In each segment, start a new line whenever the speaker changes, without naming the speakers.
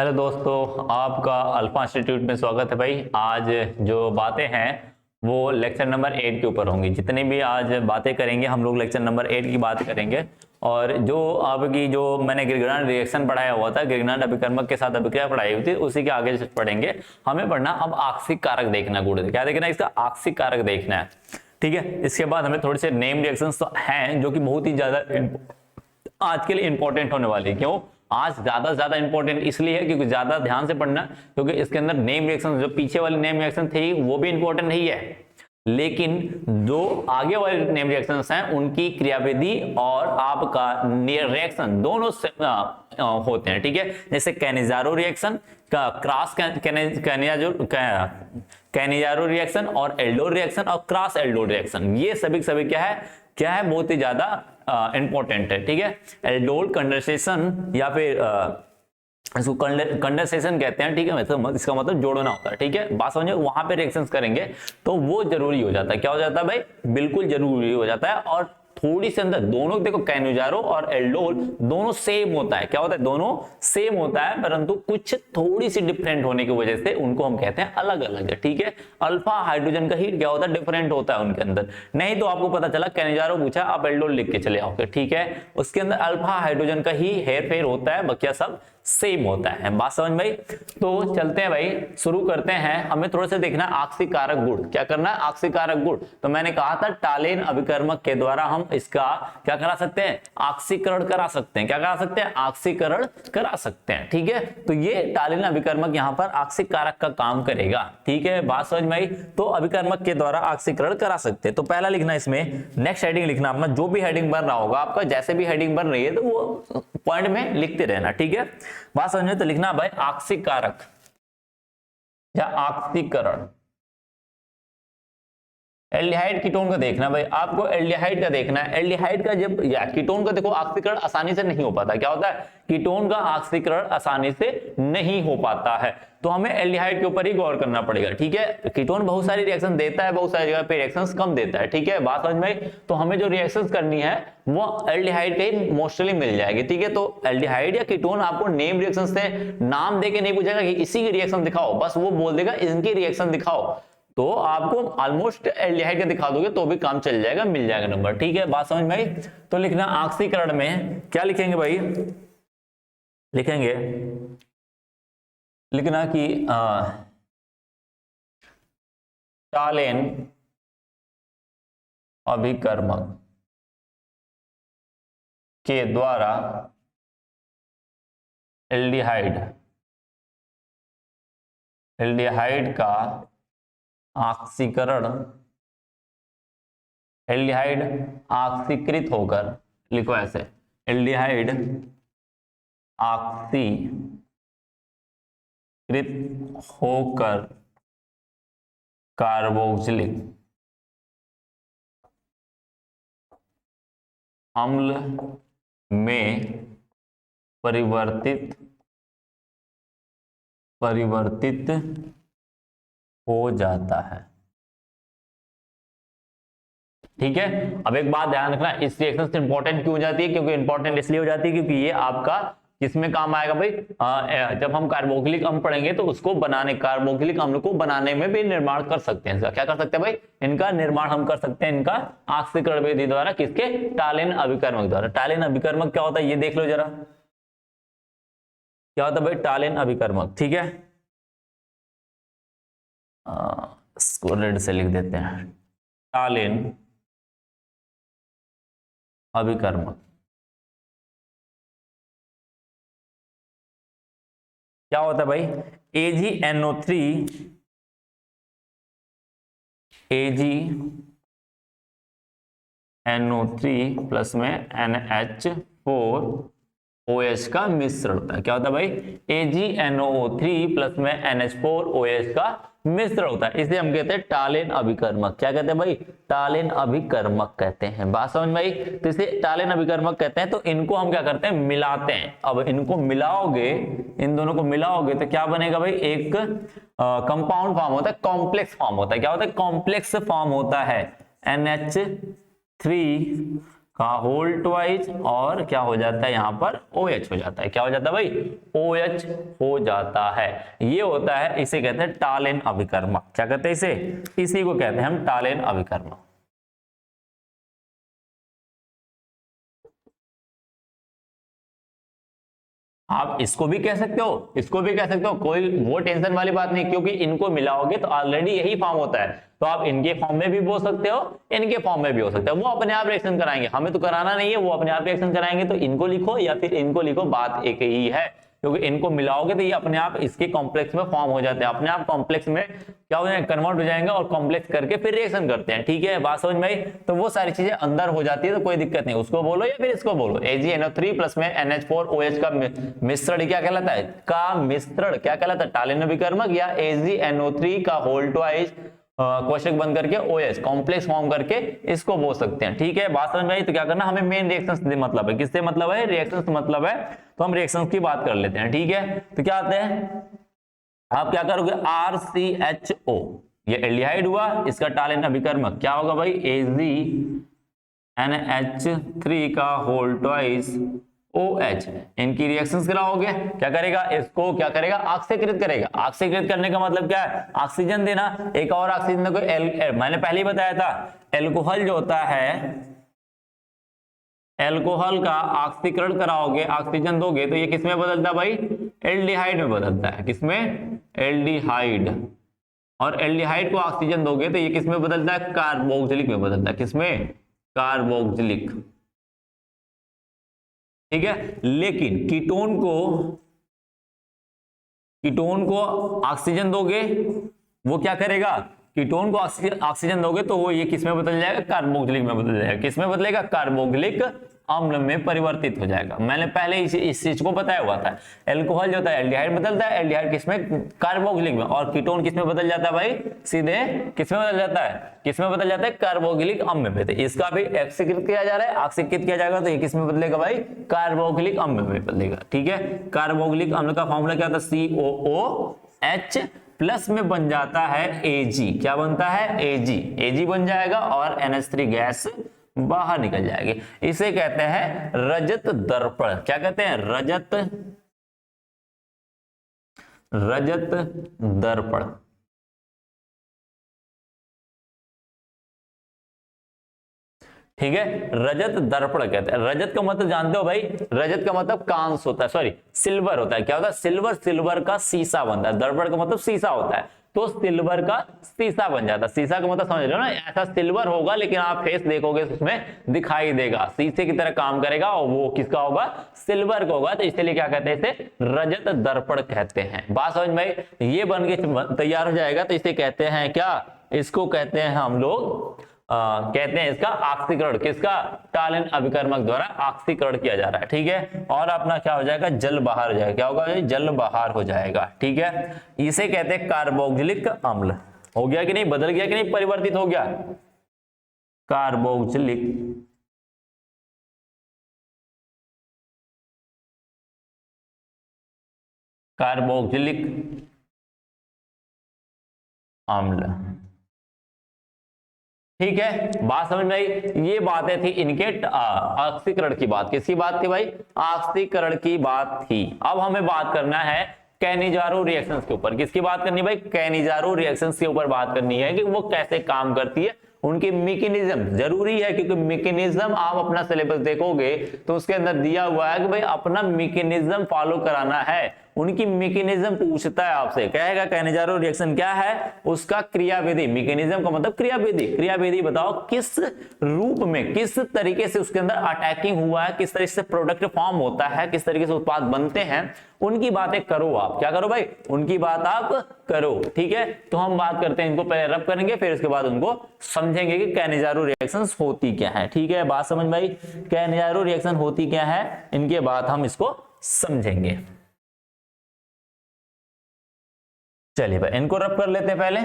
Hello दोस्तों, आपका alpha institute में स्वागत है भाई। आज जो बातें हैं वो लेक्चर नंबर 8 के ऊपर होंगी। जितनी भी आज बातें करेंगे हम लोग लेक्चर नंबर 8 की बात करेंगे। और जो आपकी जो मैंने ग्रिग्रांड रिएक्शन पढ़ाया हुआ था, ग्रिग्रांड अभिकर्मक के साथ अभिक्रिया पढ़ाई हुई थी, उसी के आगे पढ़ेंगे। हमें पढ़ना अब आक्सीय कारक देखना, गुण क्या देखना है, इसका आक्सीय कारक देखना है। ठीक है, इसके बाद हमें थोड़े से नेम रिएक्शंस तो हैं जो कि बहुत ही ज्यादा आज के लिए इंपॉर्टेंट होने वाली है। क्यों आज ज्यादा इंपॉर्टेंट इसलिए है क्योंकि ज्यादा ध्यान से पढ़ना, क्योंकि इसके अंदर नेम रिएक्शन, जो पीछे वाली नेम रिएक्शन थी वो भी इंपॉर्टेंट नहीं है, लेकिन जो आगे वाले नेम रिएक्शंस हैं उनकी क्रियाविधि और आपका रिएक्शन दोनों से होते हैं। ठीक है, जैसे कैनिजारो रिएक्शन का क्रॉस कैनिजारो रिएक्शन और एल्डोर रिएक्शन और क्रॉस एल्डोर रिएक्शन, ये सभी क्या है बहुत ही ज्यादा इंपॉर्टेंट है। ठीक है, एल्डोल कंडेंसेशन या फिर इसको कंडेंसेशन कहते हैं। ठीक है, मतलब इसका मतलब जोड़ना होता है। ठीक है, बात समझो, वहां पे रिएक्शंस करेंगे तो वो जरूरी हो जाता है। क्या हो जाता है भाई, बिल्कुल जरूरी हो जाता है। और थोड़ी से अंदर दोनों देखो, कैनिजारो और एल्डोल दोनों सेम होता है। क्या होता है, दोनों सेम होता है, परंतु कुछ थोड़ी सी डिफरेंट होने की वजह से उनको हम कहते हैं अलग अलग है। ठीक है, अल्फा हाइड्रोजन का हीट क्या होता है, डिफरेंट होता है उनके अंदर। नहीं तो आपको पता चला कैनिजारो पूछा, आप एल्डोल लिख के चले आओगे। ठीक है, उसके अंदर अल्फा हाइड्रोजन का ही हेर फेर होता है, बाकी सब सेम होता है। बात समझ भाई। तो चलते हैं भाई, शुरू करते हैं। हमें थोड़ा सा देखना आक्सीय कारक गुण, क्या करना है, आक्सीय कारक गुण। तो मैंने कहा था टालेन अभिकर्मक के द्वारा हम इसका क्या करा सकते हैं, आक्सीकरण करा सकते हैं। क्या करा सकते हैं, आक्सीकरण करा सकते हैं। ठीक है, तो ये टालेन अभिकर्मक यहाँ पर आक्सीय कारक का काम करेगा। ठीक है, बात समझ में आई। तो अभिकर्मक के द्वारा आक्सीकरण करा सकते हैं। तो पहला लिखना इसमें, नेक्स्ट हेडिंग लिखना अपना, जो भी हेडिंग बन रहा होगा आपका, जैसे भी हेडिंग बन रही है तो वो पॉइंट में लिखते रहना। ठीक है, बात समझ में, तो लिखना भाई आक्सीय कारक या आक्सीकरण। एल्डिहाइड कीटोन का देखना भाई, आपको एल्डिहाइड का देखना है। एल्डिहाइड का जब या कीटोन का देखो आक्सीकरण आसानी से नहीं हो पाता। क्या होता है, कीटोन का आक्सीकरण आसानी से नहीं हो पाता है, तो हमें एल्डिहाइड के ऊपर ही गौर करना पड़ेगा। ठीक है, कीटोन बहुत सारी रिएक्शन देता है, बहुत सारी जगह पे रिएक्शंस कम देता है। ठीक है, बात समझ में। तो हमें जो रिएक्शंस करनी है वो एल्डिहाइड के ही मोस्टली मिल जाएगी। ठीक है, तो एल्डिहाइड या कीटोन आपको नेम रिएक्शन से नाम देके नहीं पूछेगा कि इसी की रिएक्शन दिखाओ, बस वो बोल देगा इनकी रिएक्शन दिखाओ, तो आपको ऑलमोस्ट एल्डिहाइड का दिखा दोगे तो भी काम चल जाएगा, मिल जाएगा नंबर। ठीक है, बात समझ में आई। तो लिखना आक्सीकरण में क्या लिखेंगे भाई, लिखेंगे लिखना कि टालेन अभिकर्मक के द्वारा एल्डिहाइड का ऑक्सीकरण, एल्डिहाइड ऑक्सीकृत होकर, लिखो ऐसे, एल्डिहाइड ऑक्सीकृत होकर कार्बोक्सिलिक अम्ल में परिवर्तित हो जाता है। ठीक है, अब एक बात ध्यान रखना, इस रिएक्शन से इंपॉर्टेंट क्यों हो जाती है, क्योंकि इंपॉर्टेंट इसलिए हो जाती है क्योंकि ये आपका किसमें काम आएगा भाई, जब हम कार्बोक्सिलिक अम्ल पढ़ेंगे तो उसको बनाने, कार्बोक्सिलिक अम्ल को बनाने में भी निर्माण कर सकते हैं। इसका क्या कर सकते हैं भाई, इनका निर्माण हम कर सकते हैं, इनका आक्सीकरण विधि द्वारा, किसके, टालेन अभिकर्मक द्वारा। टालेन अभिकर्मक क्या होता है ये देख लो जरा, क्या होता है भाई टालेन अभिकर्मक। ठीक है, इसको रेड से लिख देते हैं, टालेन अभिकर्मक क्या होता है भाई, AgNO3 प्लस में NH4OH का मिश्रण होता है। क्या होता है भाई, AgNO3 प्लस में NH4OH का मिश्रण होता है, इसे हम कहते हैं टालेन अभिकर्मक। क्या कहते हैं भाई, टालेन अभिकर्मक कहते हैं। बात समझ में आई। तो इसे टालेन अभिकर्मक कहते हैं। तो इनको हम क्या करते हैं, मिलाते हैं। अब इनको मिलाओगे, इन दोनों को मिलाओगे तो क्या बनेगा भाई, एक कंपाउंड फॉर्म होता है, कॉम्प्लेक्स फॉर्म होता है। क्या होता है, कॉम्प्लेक्स फॉर्म होता है, NH3 का होल ट्वाइस और क्या हो जाता है यहाँ पर OH हो जाता है। क्या हो जाता है भाई? OH हो जाता है। ये होता है, इसे कहते हैं टालेन अभिकर्मक। क्या कहते हैं इसे? इसी को कहते हैं हम टालेन अभिकर्मक। आप इसको भी कह सकते हो, इसको भी कह सकते हो, कोई वो टेंशन वाली बात नहीं, क्योंकि इनको मिलाओगे तो ऑलरेडी यही फॉर्म होता है, तो आप इनके फॉर्म में भी बोल सकते हो, इनके फॉर्म में भी हो सकता है। वो अपने आप रिएक्शन कराएंगे, हमें तो कराना नहीं है, वो अपने आप रिएक्शन कराएंगे। तो इनको लिखो या फिर इनको लिखो, बात एक ही है, क्योंकि इनको मिलाओगे तो ये अपने आप इसके कॉम्प्लेक्स में फॉर्म हो जाते हैं, अपने आप कॉम्प्लेक्स में क्या हो जाएगा, कन्वर्ट हो जाएंगे और कॉम्प्लेक्स करके फिर रिएक्शन करते हैं। ठीक है, बात समझ में आई? तो वो सारी चीजें अंदर हो जाती है, तो कोई दिक्कत नहीं, उसको बोलो या फिर इसको बोलो। AgNO3 प्लस में NH4OH का मिश्रण क्या कहलाता है? का मिश्रण क्या कहलाता है? टालेन अभिकर्मक, या AgNO3 का होल ट्वाइस कोष्टक बंद करके OH कॉम्प्लेक्स फॉर्म करके इसको बोल सकते हैं। ठीक है, बात समझ में आई? तो क्या करना, हमें मेन रिएक्शन से मतलब है, किससे मतलब है? रिएक्शन से मतलब है, तो हम रिएक्शन की बात कर लेते हैं। ठीक है, तो क्या आते हैं, आप क्या करोगे, RCHO, ये एल्डिहाइड हुआ, इसका टालेन अभिकर्मक क्या होगा भाई? AgNH3 का होल ट्वाइस OH, इनकी रिएक्शंस कराओगे, क्या करेगा, इसको क्या करेगा, ऑक्सीकृत करेगा। ऑक्सीकृत करने का मतलब क्या है? ऑक्सीजन देना, एक और ऑक्सीजन को मैंने पहले ही बताया था, एल्कोहल जो होता है, एल्कोहल का ऑक्सीकरण कराओगे, ऑक्सीजन दोगे, तो ये किसमें बदलता है भाई? एल्डिहाइड में बदलता है। किसमें? एल्डिहाइड। और एल्डिहाइड को ऑक्सीजन दोगे तो ये किसमें बदलता है? कार्बोक्सिलिक में बदलता है। किसमें? कार्बोक्सिलिक। ठीक है, लेकिन कीटोन को ऑक्सीजन दोगे, वो क्या करेगा, कीटोन को ऑक्सीजन दोगे तो वो ये किसमें बदल जाएगा? कार्बोक्सिलिक में बदल जाएगा। किसमें बदलेगा? कार्बोक्सिलिक अम्ल में परिवर्तित हो जाएगा। मैंने पहले इस चीज को बताया हुआ था। एल्कोहल जो होता है एल्डिहाइड बदलता है, एल्डिहाइड किसमें? कार्बोक्सिलिक में। और कीटोन किसमें बदल जाता है भाई? सीधे किसमें बदल जाता है? किसमें बदल जाता है? कार्बोक्सिलिक अम्ल में। तो इसका भी ऑक्सीकृत किया जा रहा है, ऑक्सीकृत किया जाएगा तो ये किसमें बदलेगा भाई? कार्बोक्सिलिक अम्ल में बदलेगा। ठीक है, कार्बोक्सिलिक अम्ल का फॉर्मूला क्या था? COOH प्लस में बन जाता है Ag। क्या बनता है? Ag बन जाएगा और NH3 गैस बाहर निकल जाएगी। इसे कहते हैं रजत दर्पण। क्या कहते हैं? रजत दर्पण। ठीक है, रजत दर्पण कहते हैं। रजत का मतलब जानते हो भाई? रजत का मतलब कांस होता है, सॉरी सिल्वर होता है। क्या होता है? सिल्वर का शीशा बनता है। दर्पण का मतलब शीशा होता है, तो सिल्वर का शीशा बन जाता है। शीशा का मतलब समझ रहे हो ना? ऐसा सिल्वर होगा लेकिन आप फेस देखोगे तो उसमें दिखाई देगा, शीशे की तरह काम करेगा, और वो किसका होगा? सिल्वर का होगा। तो इसलिए क्या कहते हैं? इसे रजत दर्पण कहते हैं। बात समझ में? ये बन के तैयार हो जाएगा तो इसे कहते हैं क्या? इसको कहते हैं हम लोग कहते हैं इसका ऑक्सीकरण। किसका? टालेन अभिकर्मक द्वारा ऑक्सीकरण किया जा रहा है। ठीक है, और अपना क्या हो जाएगा? जल बाहर हो जाएगा। क्या होगा? जल बाहर हो जाएगा। ठीक है, इसे कहते हैं कार्बोक्सिलिक अम्ल। हो गया कि नहीं? बदल गया कि नहीं? परिवर्तित हो गया। कार्बोक्सिलिक अम्ल। ठीक है, बात समझ में आई? ये बातें थी इनके ऑक्सीकरण की बात। किसकी बात थी भाई? ऑक्सीकरण की बात थी। अब हमें बात करना है कैनिजारो रिएक्शंस के ऊपर। किसकी बात करनी भाई? कैनिजारो रिएक्शंस के ऊपर बात करनी है कि वो कैसे काम करती है, उनकी मैकेनिज्म जरूरी है, क्योंकि मैकेनिज्म आप अपना सिलेबस देखोगे तो उसके अंदर दिया हुआ है कि भाई अपना मैकेनिज्म फॉलो कराना है। उनकी मैकेनिज्म पूछता है आपसे, कहेगा कैनिजारो रिएक्शन क्या है, उसका क्रियाविधि। मैकेनिज्म का मतलब क्रियाविधि। क्रियाविधि बताओ किस रूप में, किस तरीके से उसके अंदर अटैकिंग हुआ है, किस तरीके से प्रोडक्ट फॉर्म होता है, किस तरीके से उत्पाद बनते हैं, उनकी बातें करो आप। क्या करो भाई? उनकी बात आप करो। ठीक है, तो हम बात करते हैं, इनको पहले रब करेंगे, फिर उसके बाद उनको समझेंगे कि कैनिजारो रिएक्शंस होती क्या है। ठीक है, बात समझ में आई? कैनिजारो रिएक्शन होती क्या है, इनके बाद हम इसको समझेंगे। चलिए भाई, इनको रब कर लेते हैं पहले।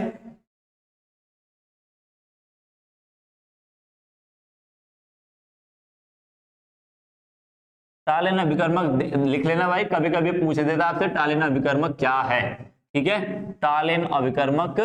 टालेन अभिकर्मक लिख लेना भाई, कभी कभी पूछ देता आपसे टालेन अभिकर्मक क्या है। ठीक है। टालेन अभिकर्मक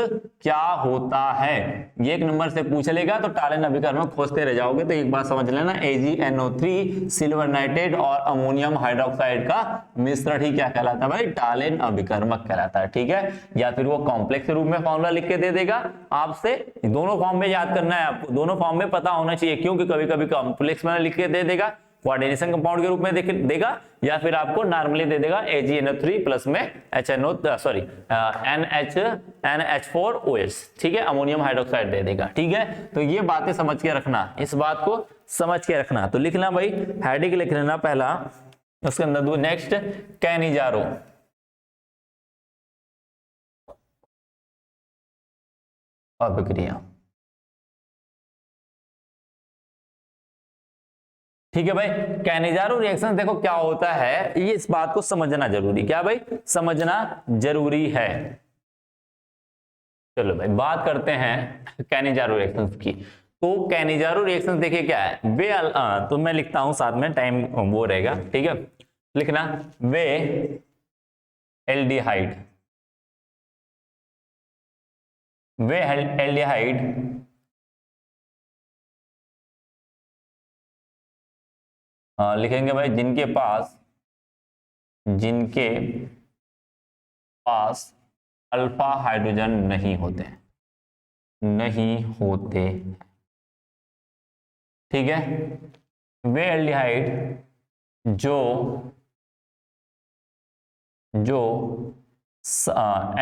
क्या होता है, ये 1 नंबर से पूछ लेगा तो टालेन अभिकर्मक खोजते रह जाओगे। तो एक बात समझ लेना, AgNO3 सिल्वर नाइट्रेट और अमोनियम हाइड्रोक्साइड का मिश्रण ही क्या कहलाता है भाई, टालेन अभिकर्मक कहलाता है। ठीक है, या फिर वो कॉम्प्लेक्स रूप में फॉर्मूला लिख के दे देगा आपसे। दोनों फॉर्म में याद करना है आपको, दोनों फॉर्म में पता होना चाहिए, क्योंकि कभी कभी कॉम्प्लेक्स में लिख के दे देगा, कोऑर्डिनेशन कंपाउंड के रूप में देगा, या फिर आपको नॉर्मली दे देगा AgNO3 प्लस में NH4OH, ठीक है, अमोनियम हाइड्रोक्साइड दे देगा। ठीक है, तो ये बातें समझ के रखना, इस बात को समझ के रखना। तो लिखना भाई, हेडिंग लिख लेना पहला, उसके अंदर नेक्स्ट कैनिजारो, अभिक्रिया। ठीक है भाई, कैनिजारो रिएक्शन देखो क्या होता है, ये इस बात को समझना जरूरी, क्या भाई समझना जरूरी है। चलो भाई बात करते हैं कैनिजारो रिएक्शंस की। तो कैनिजारो रिएक्शंस देखिए क्या है, वे तो मैं लिखता हूं साथ में, टाइम वो रहेगा। ठीक है, लिखना वे एल्डिहाइड, वे एल्डिहाइड लिखेंगे भाई, जिनके पास अल्फा हाइड्रोजन नहीं होते, ठीक है। वे एल्डिहाइड जो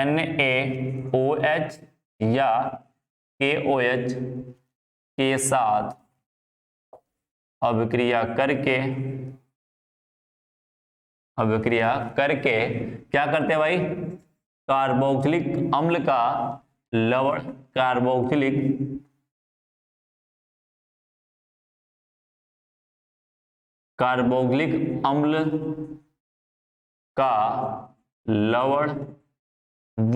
NaOH या KOH के साथ अभिक्रिया करके क्या करते हैं भाई, कार्बोक्सिलिक अम्ल का लवण, कार्बोक्सिलिक अम्ल का लवण व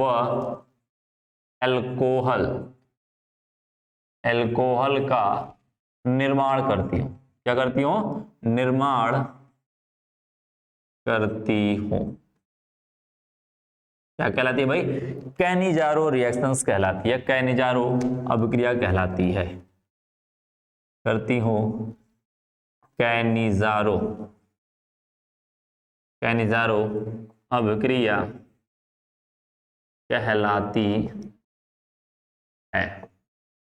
एल्कोहल का निर्माण करती हूं। क्या करती हूं, निर्माण करती हूं। क्या कहलाती है भाई, कैनिजारो रिएक्शंस कहलाती है, कैनिजारो अभिक्रिया कहलाती है, करती हूं कैनिजारो अभिक्रिया कहलाती है।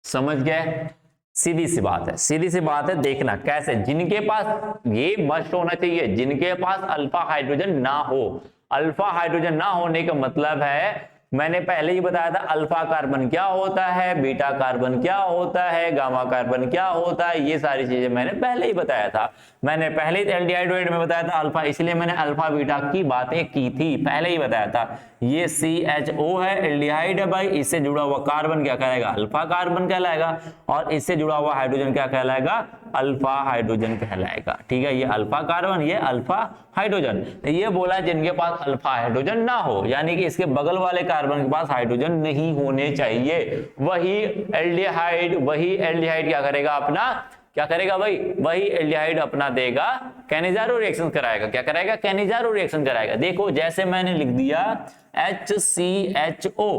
समझ गए, सीधी सी बात है, देखना कैसे, जिनके पास, ये मस्ट होना चाहिए, जिनके पास अल्फा हाइड्रोजन ना हो। अल्फा हाइड्रोजन ना होने का मतलब है, मैंने पहले ही बताया था अल्फा कार्बन क्या होता है, बीटा कार्बन क्या होता है, गामा कार्बन क्या होता है, ये सारी चीजें मैंने पहले ही बताया था। मैंने पहले ही एल्डिहाइड में बताया था अल्फा, इसलिए मैंने अल्फा बीटा की बातें की थी, पहले ही बताया था। ये CHO है, एल्डिहाइड है भाई, इससे जुड़ा हुआ कार्बन क्या कहलाएगा, अल्फा कार्बन कहलाएगा, और इससे जुड़ा हुआ हाइड्रोजन क्या कहलाएगा, अल्फा हाइड्रोजन कहलाएगा। ठीक है, ये अल्फा कार्बन, ये अल्फा हाइड्रोजन। ये बोला जिनके पास अल्फा हाइड्रोजन ना हो, यानी कि इसके बगल वाले कार्बन के पास हाइड्रोजन नहीं होने चाहिए। वही एल्डिहाइड क्या करेगा, अपना क्या करेगा भाई, वही एल्डिहाइड अपना देगा, कैनिजारो रिएक्शन कराएगा। क्या कराएगा, कैनिजारो रिएक्शन कराएगा। देखो जैसे मैंने लिख दिया HCHO,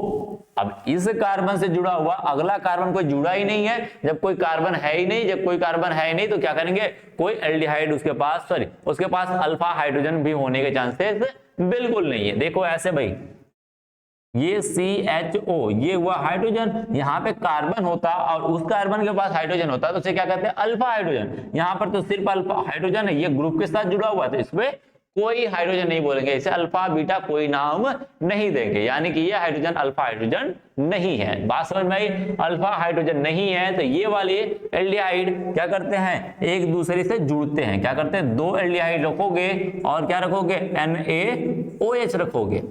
अब इस कार्बन से जुड़ा हुआ अगला कार्बन कोई जुड़ा ही नहीं है। जब कोई कार्बन है ही नहीं, तो क्या करेंगे, कोई एल्डिहाइड उसके पास अल्फा हाइड्रोजन भी होने के चांसेस बिल्कुल नहीं है। देखो ऐसे भाई, ये CHO, ये हुआ हाइड्रोजन, यहाँ पे कार्बन होता और उस कार्बन के पास हाइड्रोजन होता तो उसे क्या कहते हैं, अल्फा हाइड्रोजन। यहाँ पर तो सिर्फ अल्फा हाइड्रोजन है, ये ग्रुप के साथ जुड़ा हुआ, तो इसमें कोई हाइड्रोजन नहीं बोलेंगे, इसे अल्फा बीटा कोई नाम नहीं देंगे, यानी कि ये हाइड्रोजन अल्फा हाइड्रोजन नहीं है। बात समझ में आई, अल्फा हाइड्रोजन नहीं है, तो ये वाले एल्डिहाइड क्या करते हैं, एक दूसरे से जुड़ते हैं। क्या करते हैं, दो एल्डिहाइड रखोगे और क्या रखोगे, NaOH रखोगे।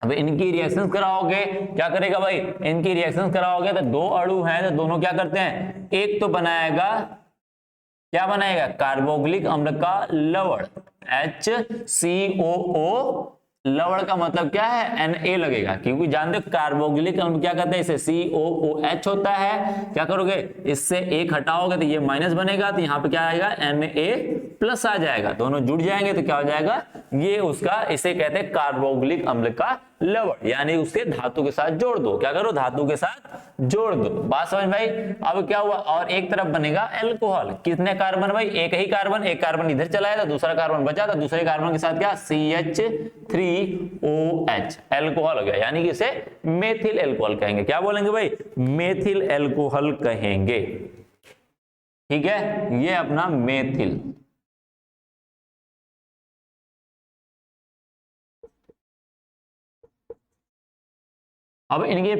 अब इनकी रिएक्शंस कराओगे, क्या करेगा भाई, इनकी रिएक्शंस कराओगे तो दो अणु हैं, तो दोनों क्या करते हैं, एक तो बनाएगा, क्या बनाएगा, कार्बोक्सिलिक अम्ल का लवण HCOO, लवण का मतलब क्या है, Na लगेगा, क्योंकि जानते हो कार्बोक्सिलिक अम्ल क्या कहते हैं, इसे COOH होता है। क्या करोगे, इससे एक हटाओगे तो ये माइनस बनेगा, तो यहाँ पे क्या आएगा, Na+ प्लस आ जाएगा, दोनों जुड़ जाएंगे तो क्या हो जाएगा, ये उसका, इसे कहते हैं कार्बोक्सिलिक अम्ल का लवण, यानी उसके धातु के साथ जोड़ दो। क्या करो, धातु के साथ जोड़ दो। बात समझ भाई। अब क्या हुआ, और एक तरफ बनेगा अल्कोहल। कितने कार्बन भाई, एक ही कार्बन, एक कार्बन इधर चला जाता, दूसरा कार्बन बचा था, दूसरे कार्बन के साथ क्या CH3OH अल्कोहल हो गया, यानी कि इसे मेथिल अल्कोहल कहेंगे। क्या बोलेंगे भाई, मेथिल अल्कोहल कहेंगे। ठीक है, ये अपना मेथिल। अब इनकी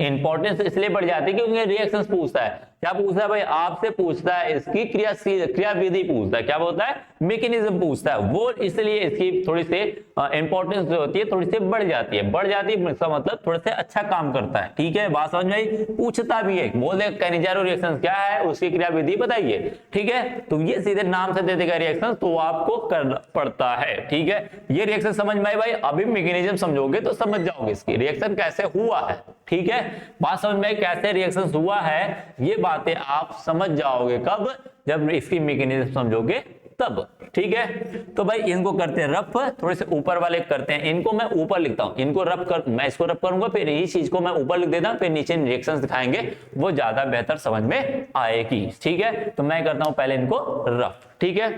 इंपॉर्टेंस इसलिए बढ़ जाती है क्योंकि रिएक्शंस पूछता है। क्या पूछता है भाई, आपसे पूछता है इसकी क्रियाविधि पूछता है। क्या बोलता है, मैकेनिज्म पूछता है। वो इसलिए इसकी थोड़ी सी इंपॉर्टेंस जो होती है थोड़ी सी बढ़ जाती है। बढ़ जाती है इसका मतलब थोड़ा सा अच्छा काम करता है। ठीक है, बात समझ में आई। पूछता भी है, बोल दे कैनिजारो रिएक्शन क्या है, उसकी क्रियाविधि बताइए। ठीक है, तो ये सीधे नाम से दे देगा रिएक्शन, तो आपको करना पड़ता है। ठीक है, ये रिएक्शन समझ में आई भाई। अभी मैकेनिज्म समझोगे तो समझ जाओगे इसकी रिएक्शन कैसे हुआ है। ठीक है, बात समझ में कैसे रिएक्शन हुआ है, ये बातें आप समझ जाओगे कब, जब इसकी मैकेनिज्म समझोगे तब। ठीक है, तो भाई इनको करते हैं रफ, थोड़े से ऊपर वाले करते हैं। इनको मैं ऊपर लिखता हूं, इनको रफ कर, मैं इसको रफ करूंगा, फिर यही चीज को मैं ऊपर लिख देता हूं, फिर नीचे रिएक्शंस दिखाएंगे, वो ज्यादा बेहतर समझ में आएगी। ठीक है, तो मैं करता हूं पहले इनको रफ। ठीक है,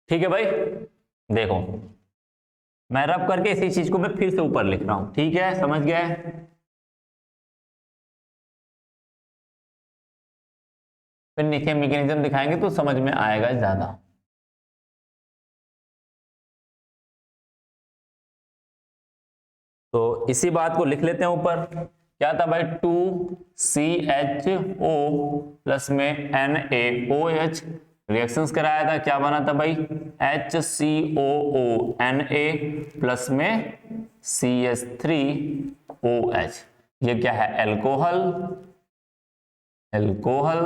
ठीक है भाई, देखो मैं रब करके इसी चीज को मैं फिर से ऊपर लिख रहा हूं। ठीक है, समझ गए। फिर नीचे मैकेनिज्म दिखाएंगे तो समझ में आएगा ज्यादा। तो इसी बात को लिख लेते हैं ऊपर। क्या था भाई, 2CHO प्लस में NaOH रिएक्शंस कराया था। क्या बना था भाई, HCOONA प्लस में CH3OH। ये क्या है, अल्कोहल, अल्कोहल,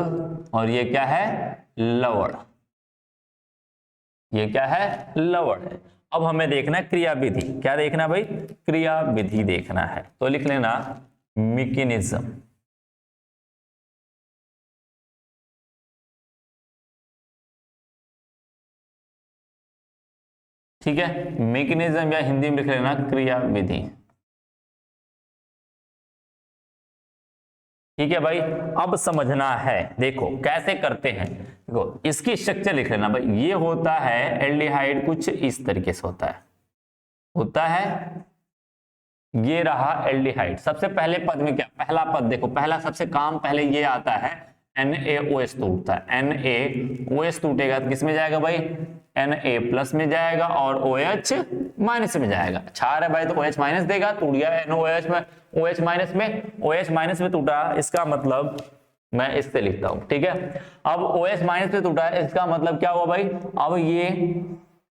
और ये क्या है, लवण। ये क्या है, लवण है। अब हमें देखना है क्रियाविधि। क्या देखना भाई, क्रियाविधि देखना है। तो लिख लेना मैकेनिज्म। ठीक है, मैकेनिज्म या हिंदी में लिख लेना क्रियाविधि। ठीक है भाई, अब समझना है, देखो कैसे करते हैं। देखो इसकी स्ट्रक्चर लिख लेना भाई। ये होता है एल्डिहाइड, कुछ इस तरीके से होता है। ये रहा एल्डिहाइड। सबसे पहले पद में क्या, पहला पद देखो, पहला सबसे काम पहले ये आता है, NaOH टूटता है। NaOH टूटेगा तो किस में जाएगा भाई, Na प्लस में जाएगा और OH माइनस में जाएगा। अच्छा है भाई, तो OH माइनस देगा, टूट गया NaOH में, OH माइनस में, OH माइनस में टूटा, इसका मतलब मैं इससे लिखता हूं। ठीक है, अब OH माइनस में टूटा, इसका मतलब क्या हुआ भाई, अब ये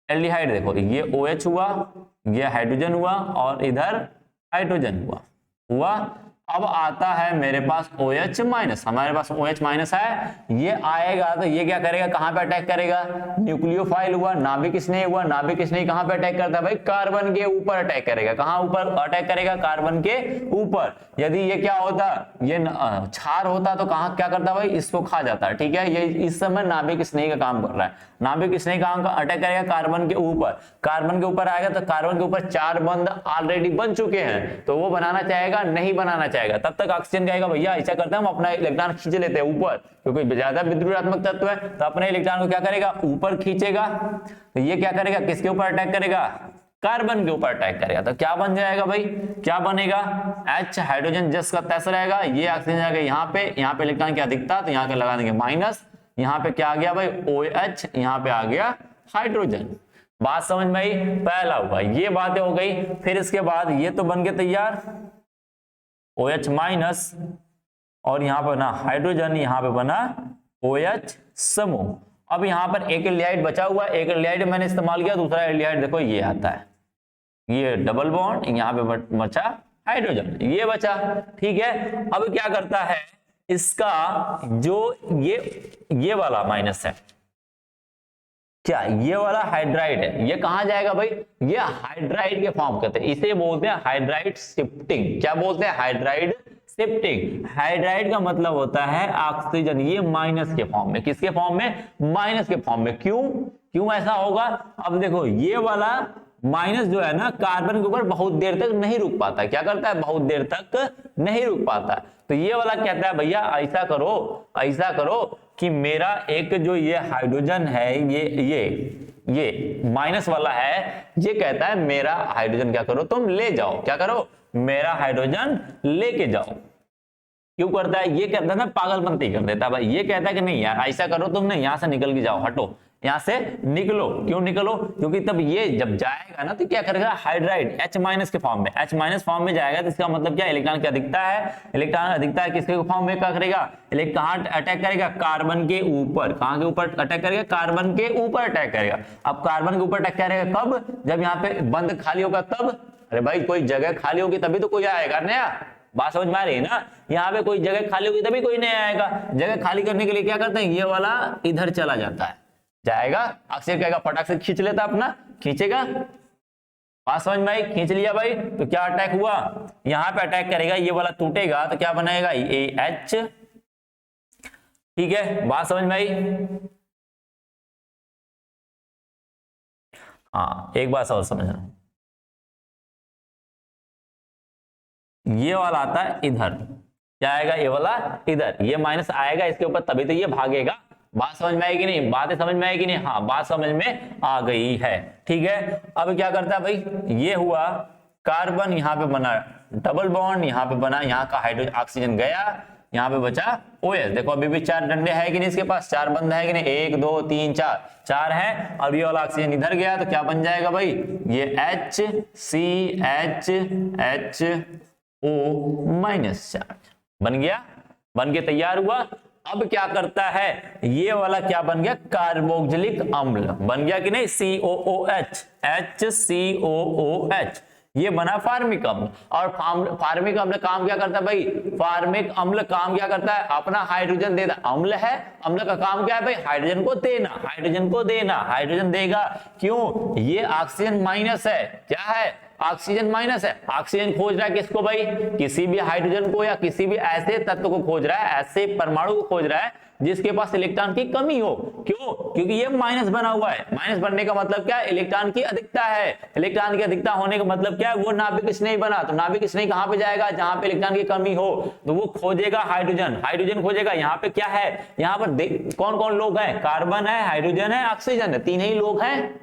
एल्डिहाइड देखो, ये OH हुआ, ये हाइड्रोजन हुआ, और इधर हाइड्रोजन हुआ। अब आता है मेरे पास OH माइनस, हमारे पास OH माइनस है। ये आएगा तो ये क्या करेगा, कहां पे अटैक करेगा, न्यूक्लियोफाइल हुआ, नाभिक स्नेह हुआ। नाभिक स्नेह कहां पे अटैक करता है भाई, कार्बन के ऊपर अटैक करेगा। कहां ऊपर अटैक करेगा, कार्बन के ऊपर। यदि ये क्या होता, ये क्षार होता तो कहां क्या करता भाई, इसको खा जाता है। ठीक है, ये इस समय नाभिक स्नेह का काम कर रहा है। नाभिक स्नेह कहां का अटैक करेगा, कार्बन के ऊपर। कार्बन के ऊपर आएगा तो कार्बन के ऊपर 4 बंध ऑलरेडी बन चुके हैं, तो वो बनाना चाहेगा, नहीं बनाना चाहेगा। तब तक ऑक्सीजन कहेगा भैया ऐसा करते हैं, हम अपना इलेक्ट्रॉन खींच लेते हैं ऊपर, क्योंकि ज्यादा विद्युतात्मक तत्व है, तो अपने इलेक्ट्रॉन को क्या करेगा, ऊपर खींचेगा। तो ये क्या करेगा, किसके ऊपर अटैक करेगा, कार्बन के ऊपर अटैक करेगा। तो क्या बन जाएगा भाई, क्या बनेगा, H हाइड्रोजन जस का तैस रहेगा, ये ऑक्सीजन जाएगा यहाँ पे इलेक्ट्रॉन की अधिकता, तो यहाँ के लगा देंगे माइनस। यहाँ पे क्या आ गया भाई, OH, यहाँ पे आ गया हाइड्रोजन। बात समझ में आई, पहला हुआ, ये बातें हो गई। फिर इसके बाद ये तो बन गए तैयार, OH माइनस, और यहां पर ना हाइड्रोजन, यहां पे बना OH समूह। अब यहां पर एक एल्डिहाइड बचा हुआ, एक एल्डिहाइड मैंने इस्तेमाल किया, दूसरा एल्डिहाइड देखो ये आता है, ये डबल बॉन्ड, यहां पे बचा हाइड्रोजन, ये बचा। ठीक है, अब क्या करता है, इसका जो ये वाला माइनस है, क्या ये वाला हाइड्राइड है, ये कहां जाएगा भाई, ये हाइड्राइड के फॉर्म करते हैं, इसे बोलते हैं हाइड्राइड शिफ्टिंग। क्या बोलते हैं, हाइड्राइड शिफ्टिंग। हाइड्राइड का मतलब होता है ऑक्सीजन, ये माइनस के फॉर्म में, किसके फॉर्म में, माइनस के फॉर्म में। क्यों क्यों ऐसा होगा, अब देखो ये वाला माइनस जो है ना कार्बन के ऊपर बहुत देर तक नहीं रुक पाता, क्या करता है, बहुत देर तक नहीं रुक पाता। तो ये वाला कहता है भैया ऐसा करो कि मेरा एक जो ये हाइड्रोजन है, ये माइनस वाला है, ये कहता है मेरा हाइड्रोजन क्या करो, तुम ले जाओ, क्या करो, मेरा हाइड्रोजन लेके जाओ। क्यों करता है, ये कहता है ना पागलपंती कर देता है भाई, ये कहता है कि नहीं यार ऐसा करो, तुम नहीं, यहां से निकल के जाओ, हटो यहां से निकलो। क्यों निकलो, क्योंकि तब ये जब जाएगा ना तो क्या करेगा, हाइड्राइड H माइनस के फॉर्म में, H माइनस फॉर्म में जाएगा, तो इसका मतलब क्या, इलेक्ट्रॉन की अधिकता है, इलेक्ट्रॉन अधिकता है किसके फॉर्म में क्या करेगा, इलेक्ट्रॉन अटैक करेगा कार्बन के ऊपर, कहां के ऊपर अटैक करेगा, कार्बन के ऊपर अटैक करेगा। अब कार्बन के ऊपर अटैक करेगा कब, जब यहाँ पे बंद खाली होगा तब, अरे भाई कोई जगह खाली होगी तभी तो कोई आएगा नया, बात समझ में आ रही है ना, यहाँ पे कोई जगह खाली होगी तभी कोई नया आएगा। जगह खाली करने के लिए क्या करते हैं, ये वाला इधर चला जाता है, जाएगा, अक्षर कहेगा फटाक से खींच लेता, अपना खींचेगा, बात समझ में आई, खींच लिया भाई, तो क्या अटैक हुआ, यहां पे अटैक करेगा, ये वाला टूटेगा तो क्या बनाएगा, AH, ठीक है, बात समझ में आई। हाँ एक बात और समझना, ये वाला आता है इधर, क्या आएगा, ये वाला इधर, ये माइनस आएगा इसके ऊपर तभी तो ये भागेगा। बात समझ में आएगी नहीं, बातें समझ में आएगी नहीं, हाँ बात समझ में आ गई है, ठीक है। अब क्या करता है भाई, ये हुआ कार्बन, यहाँ पे बना डबल बॉन्ड, यहाँ पे बना, यहाँ का हाइड्रोजन ऑक्सीजन गया, यहाँ पे बचा OH। देखो अभी भी 4 डंडे है कि नहीं इसके पास, 4 बंद है कि नहीं, 1 2 3 4 है। अब ये वाला ऑक्सीजन इधर गया तो क्या बन जाएगा भाई, ये HCHHO माइनस चार्ज बन गया, बन के तैयार हुआ। अब क्या करता है, ये वाला क्या बन गया, कार्बोक्सिलिक अम्ल बन गया कि नहीं, COOH, HCOOH, ये बना फार्मिक अम्ल। और फार्मिक अम्ल काम क्या करता है भाई, फार्मिक अम्ल काम क्या करता है, अपना हाइड्रोजन देता, अम्ल है, अम्ल का काम क्या है भाई, हाइड्रोजन को देना, हाइड्रोजन को देना, हाइड्रोजन देगा। क्यों, ये ऑक्सीजन माइनस है, क्या है, ऑक्सीजन माइनस है, ऑक्सीजन खोज रहा है किसको भाई, किसी भी हाइड्रोजन को या किसी भी ऐसे तत्व को खोज रहा है, ऐसे परमाणु को खोज रहा है जिसके पास इलेक्ट्रॉन की कमी हो। क्यों, क्योंकि ये माइनस बना हुआ है, माइनस बनने का मतलब क्या है, इलेक्ट्रॉन की अधिकता है, इलेक्ट्रॉन की अधिकता होने का मतलब क्या है, वो नाभिक स्नेही बना, तो नाभिक स्नेही कहां पे जाएगा, जहां पे इलेक्ट्रॉन की कमी हो, तो वो खोजेगा हाइड्रोजन, हाइड्रोजन खोजेगा। यहाँ पे क्या है, यहाँ पर कौन कौन लोग हैं, कार्बन है, हाइड्रोजन है, ऑक्सीजन है, 3 ही लोग हैं।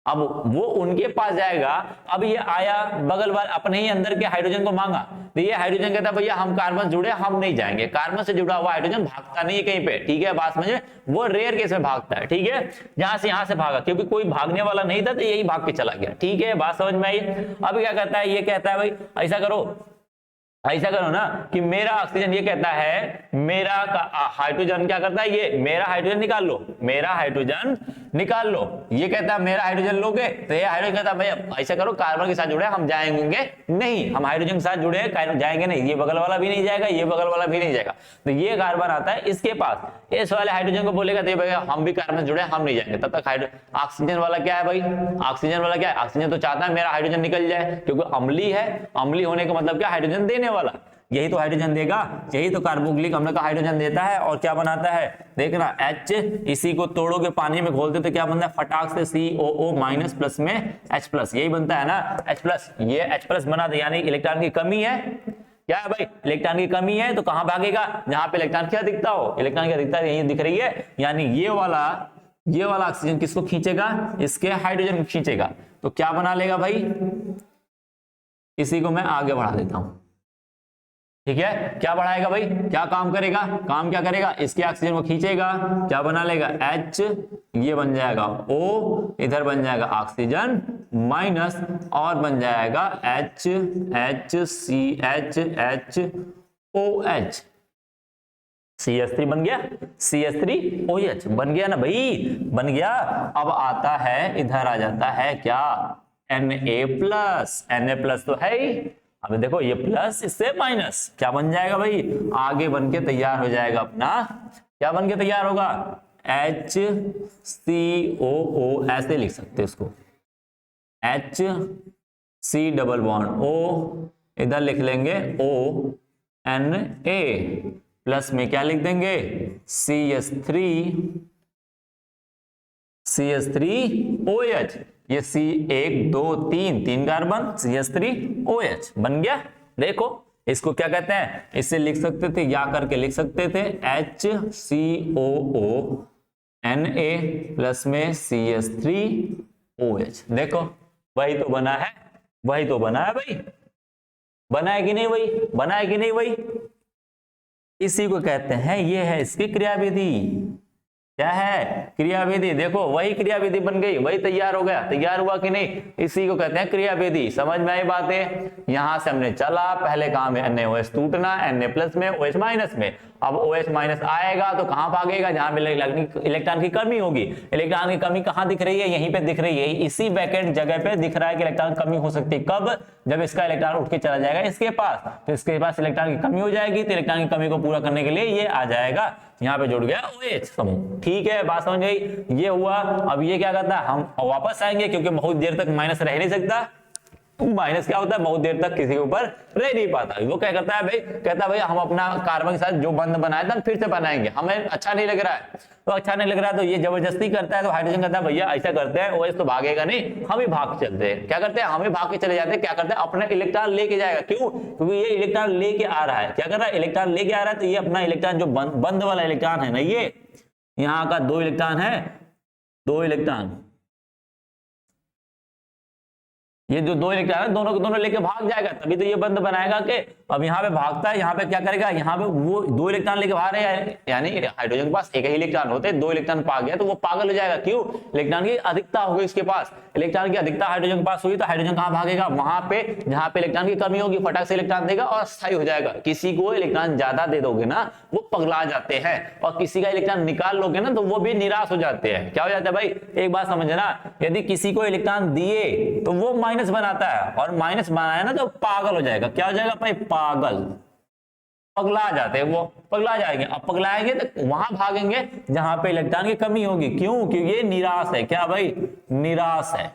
अब वो उनके पास जाएगा, अब ये आया बगल वाले अपने ही अंदर के हाइड्रोजन को मांगा, तो ये हाइड्रोजन कहता है भैया हम कार्बन जुड़े, हम नहीं जाएंगे, कार्बन से जुड़ा हुआ हाइड्रोजन भागता नहीं है कहीं पे, ठीक है, बात समझे, वो रेयर केस में भागता है, ठीक है, जहां से यहां से भागा, क्योंकि कोई भागने वाला नहीं था तो यही भाग के चला गया, ठीक है, बात समझ में आई। अब क्या कहता है, ये कहता है भाई ऐसा करो, ऐसा करो ना कि मेरा ऑक्सीजन, ये कहता है मेरा हाइड्रोजन क्या करता है, ये मेरा हाइड्रोजन निकाल लो, मेरा हाइड्रोजन निकाल लो, ये कहता है मेरा हाइड्रोजन लोगे, तो ये हाइड्रोजन कहता है भाई ऐसा करो कार्बन के साथ जुड़े हम जाएंगे नहीं, हम हाइड्रोजन के साथ जुड़े जाएंगे नहीं, ये बगल वाला भी नहीं जाएगा, ये बगल वाला भी नहीं जाएगा, तो ये कार्बन आता है इसके पास, इस वाले हाइड्रोजन को बोलेगा तो भैया हम भी कार्बन जुड़े हम नहीं जाएंगे, तब तक ऑक्सीजन वाला क्या है भाई, ऑक्सीजन वाला क्या है, ऑक्सीजन तो चाहता है मेरा हाइड्रोजन निकल जाए, क्योंकि अम्लीय है, अम्लीय होने का मतलब क्या, हाइड्रोजन देने वाला, यही तो हाइड्रोजन देगा, यही तो कार्बोक्सिलिक अम्ल का हाइड्रोजन देता है। और क्या बनाता है, देखना H, इसी को तोड़ोगे पानी में घोलते तो क्या बनता है, फटाक से COO माइनस प्लस में H+, यही बनता है ना H+, ये H+ बना दे, यानी इलेक्ट्रॉन की कमी है, क्या है भाई, इलेक्ट्रॉन की कमी है, तो कहां भागेगा, जहां पे इलेक्ट्रॉन की अधिकता हो, इलेक्ट्रॉन की अधिकता यही दिख रही है, यानी ये वाला ऑक्सीजन किसको खींचेगा, इसके हाइड्रोजन को खींचेगा, तो क्या बना लेगा भाई, इसी को मैं आगे बढ़ा देता हूं, ठीक है, क्या बढ़ाएगा भाई, क्या काम करेगा, काम क्या करेगा, इसके ऑक्सीजन को खींचेगा, क्या बना लेगा H, ये बन जाएगा O, इधर बन जाएगा ऑक्सीजन माइनस, और बन जाएगा HCHHOH, CH3 बन गया, CH3OH बन गया ना भाई, बन गया। अब आता है, इधर आ जाता है क्या, Na+, तो है ही, अब देखो ये प्लस इससे माइनस, क्या बन जाएगा भाई, आगे बन के तैयार हो जाएगा अपना, क्या बन के तैयार होगा, HCOO, ऐसे लिख सकते हैं उसको, HC डबल बॉन्ड O, इधर लिख लेंगे O, Na प्लस में क्या लिख देंगे CH3OH, ये C1 2 3 कार्बन CH3OH बन गया। देखो इसको क्या कहते हैं, इससे लिख सकते थे या करके लिख सकते थे HCOONA प्लस में CH3OH। देखो वही तो बना है, वही तो बना है भाई, बना है कि नहीं, वही बना है कि नहीं, वही इसी को कहते हैं, ये है इसकी क्रियाविधि। क्या है, क्रियाविधि। देखो वही क्रियाविधि बन गई, वही तैयार हो गया, तैयार हुआ कि नहीं, इसी को कहते हैं क्रियाविधि। समझ में आई बातें। यहां से हमने चला, पहले काम है NaOH टूटना, Na प्लस में OH माइनस में। अब OH माइनस आएगा तो कहां भागेगा, जहां पे इलेक्ट्रॉन की कमी होगी। इलेक्ट्रॉन की कमी कहां दिख रही है, यहीं पे दिख रही है, इसी वैकेंट जगह पे दिख रहा है कि इलेक्ट्रॉन की कमी हो सकती है। कब, जब इसका इलेक्ट्रॉन उठ के चला जाएगा इसके पास, तो इसके पास इलेक्ट्रॉन की कमी हो जाएगी, तो इलेक्ट्रॉन की कमी को पूरा करने के लिए ये आ जाएगा, यहाँ पे जुड़ गया OH समूह। ठीक है, बात समझ गई, ये हुआ। अब ये क्या करता है, हम वापस आएंगे क्योंकि बहुत देर तक माइनस रह नहीं सकता। माइनस क्या होता है, बहुत देर तक किसी के ऊपर रह नहीं पाता। वो क्या करता है भाई, कहता है भाई हम अपना कार्बन के साथ जो बंध बनाया था हम फिर से बनाएंगे, हमें अच्छा नहीं लग रहा है, तो अच्छा नहीं लग रहा है तो ये जबरदस्ती करता है। तो हाइड्रोजन कहता है भैया ऐसा करते हैं, OH तो भागेगा नहीं, हम ही भाग के चलते हैं। क्या करते हैं, हम ही भाग के चले जाते हैं। क्या करते हैं, अपना इलेक्ट्रॉन लेके जाएगा। क्यों, क्योंकि ये इलेक्ट्रॉन लेके आ रहा है। क्या कर रहा है, इलेक्ट्रॉन लेके आ रहा है, तो ये अपना इलेक्ट्रॉन जो बंध वाला इलेक्ट्रॉन है ना, ये यहाँ का 2 इलेक्ट्रॉन है, 2 इलेक्ट्रॉन, ये जो 2 इलेक्ट्रॉन है दोनों के दोनों लेके भाग जाएगा, तभी तो ये बंध बनाएगा। के अब यहाँ पे भागता है, यहाँ पे क्या करेगा, यहाँ पे वो 2 इलेक्ट्रॉन लेके भाग रहे हैं, यानी हाइड्रोजन के पास एक ही इलेक्ट्रॉन होते हैं, 2 इलेक्ट्रॉन पा गया तो वो पागल हो जाएगा। क्यों, इलेक्ट्रॉन की अधिकता हो गई इसके पास, इलेक्ट्रॉन की अधिकता हाइड्रोजन के पास हुई, तो हाइड्रोजन कहाँ भागेगा, वहां पे जहाँ पे इलेक्ट्रॉन की कमी होगी, फटाक से इलेक्ट्रॉन देगा और स्थायी हो जाएगा। किसी को इलेक्ट्रॉन ज्यादा दे दोगे ना वो पगला जाते हैं, और किसी का इलेक्ट्रॉन निकाल लोगे ना तो वो भी निराश हो जाते हैं। क्या हो जाता है भाई, एक बात समझना, यदि किसी को इलेक्ट्रॉन दिए तो वो माइनस बनाता है, और माइनस बनाया ना तो पागल हो जाएगा। क्या हो जाएगा भाई, पागल, पगला जाते हैं, वो पगला जाएंगे। अब पगलाएंगे तो वहां भागेंगे जहां पे इलेक्ट्रॉन की कमी होगी। क्यों, क्योंकि ये निराश है। क्या भाई, निराश है।